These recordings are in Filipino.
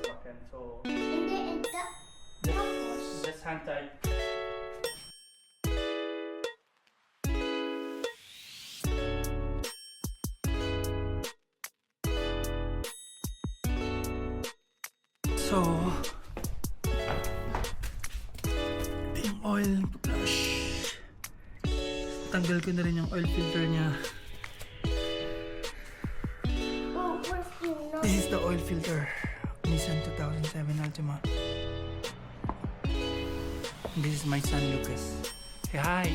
sasakyan. So, Hindi, tapos, just hand tight. So, ito yung oil flush. Tanggal ko na rin yung oil filter niya. oh, where's the nose? This is the oil filter. Nissan 2007 Altima. And this is my son Lucas. Say hi!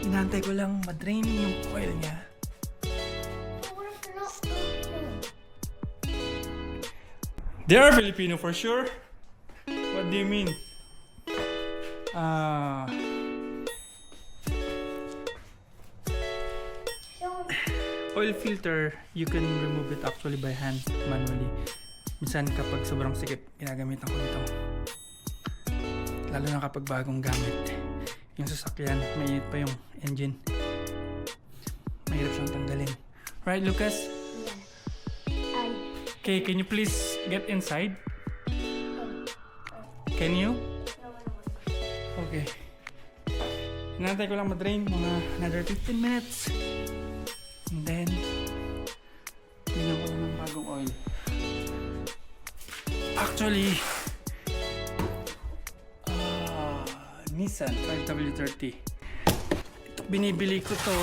Inantay ko lang madrain yung oil niya. Oh, where's the nose? They are Filipino for sure. What do you mean? Oil filter, you can remove it actually by hand, manually. Minsan kapag sobrang sikip, ginagamitan ko nito. Lalo na kapag bagong gamit. Yung sasakyan, mainit pa yung engine. Mahirap siyang tanggalin. Right, Lucas? I, Okay, can you please get inside? Can you? Okay. Hinantay ko lang madrain mga another 15 minutes. And then, tingnan ko lang ng bagong oil. Actually, Nissan 5W30. Ito, binibili ko to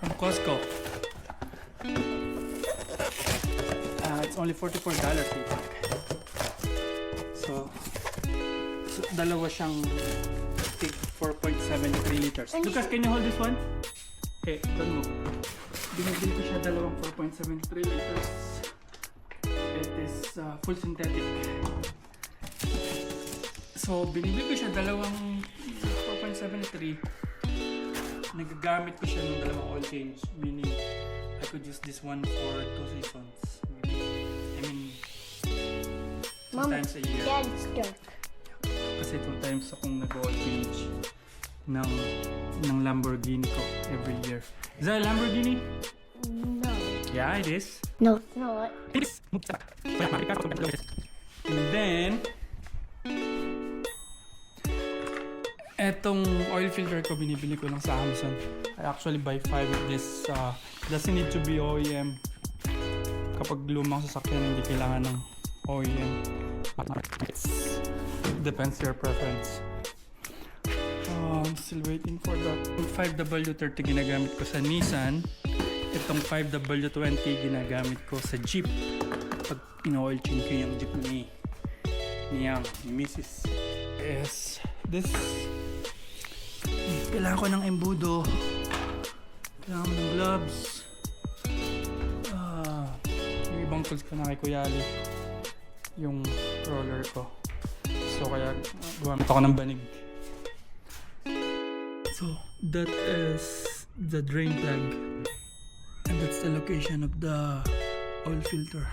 from Costco. It's only $44 dito. So, dalawa siyang 4.73 liters. Lucas, can you hold this one? Okay, don't move. Binibili ko siya dalawang 4.73 liters. It is full synthetic. So, binibili ko siya dalawang 4.73. Nagagamit ko siya ng dalawang oil change. Meaning, I could use this one for 2 seasons. Maybe. I mean, 2 times a year. Dad's dark. Kasi 2 times akong nag-oil change ng Lamborghini ko every year. Is that a Lamborghini? No. Yeah, it is. No, it's not. It is. And then, etong oil filter ko binibili ko lang sa Amazon. I actually buy 5 of this. Doesn't need to be OEM. Kapag lumang sasakyan, hindi kailangan ng OEM. Depends your preference. I'm still waiting for that. Yung 5W30 ginagamit ko sa Nissan. Itong 5W20 ginagamit ko sa Jeep. Pag in-oil change ko yung Jeep ni Mrs. Yes. This. Kailangan ko ng embudo. Kailangan ko ng gloves. Yung ibang tools ko na kay Kuya Ali. Yung roller ko. So kaya gumamit ako ng banig. So that is the drain plug. And that's the location of the oil filter.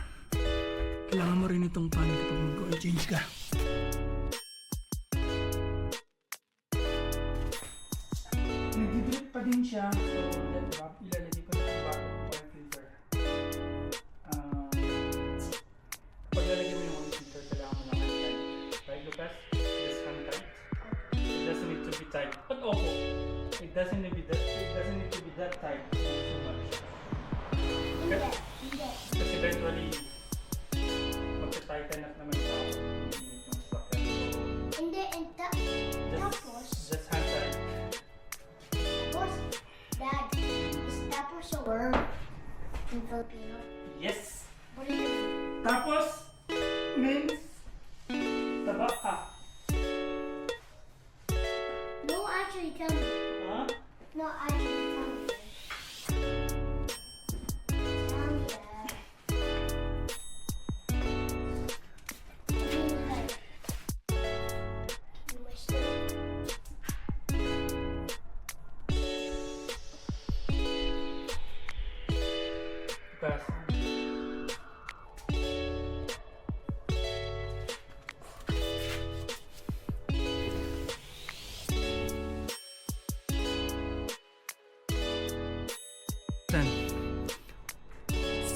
Kailangan mo rin itong pan kapag mag-oil change ka. Nag-drip pa din siya. So ilalagay ko na yung bagong oil filter. Paglalagay mo yung oil filter, kailangan mo ng hand tight. Right, Lucas? Just hand tight. It doesn't need to be tight. But opo. It doesn't need to be that tight. So much. Kasi eventually, magta-tighten up naman siya. Yung sasakyan. Hindi, tapos, Just hand tight. tapos, Dad, is tapos a word in Filipino? Yes! What is it? Tapos, means, taba ka. No, actually tell me. Huh? No, actually tell me. Tell me that. You wish that. Lucas.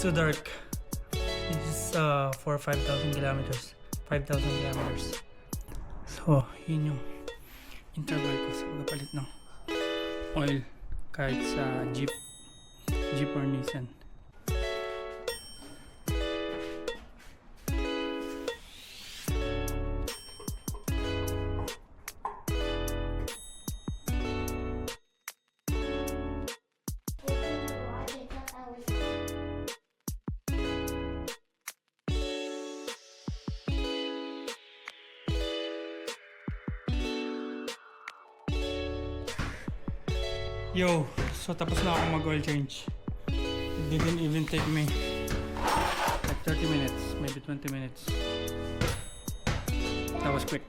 too dark. This is for 5,000 kilometers. 5,000 kilometers. So, yun yung interval ko sa pagpapalit ng oil kahit sa Jeep or Nissan. Open the garage. I thought I was. Yo, so tapos na ako mag-oil change. It didn't even take me like 30 minutes, maybe 20 minutes. That was quick.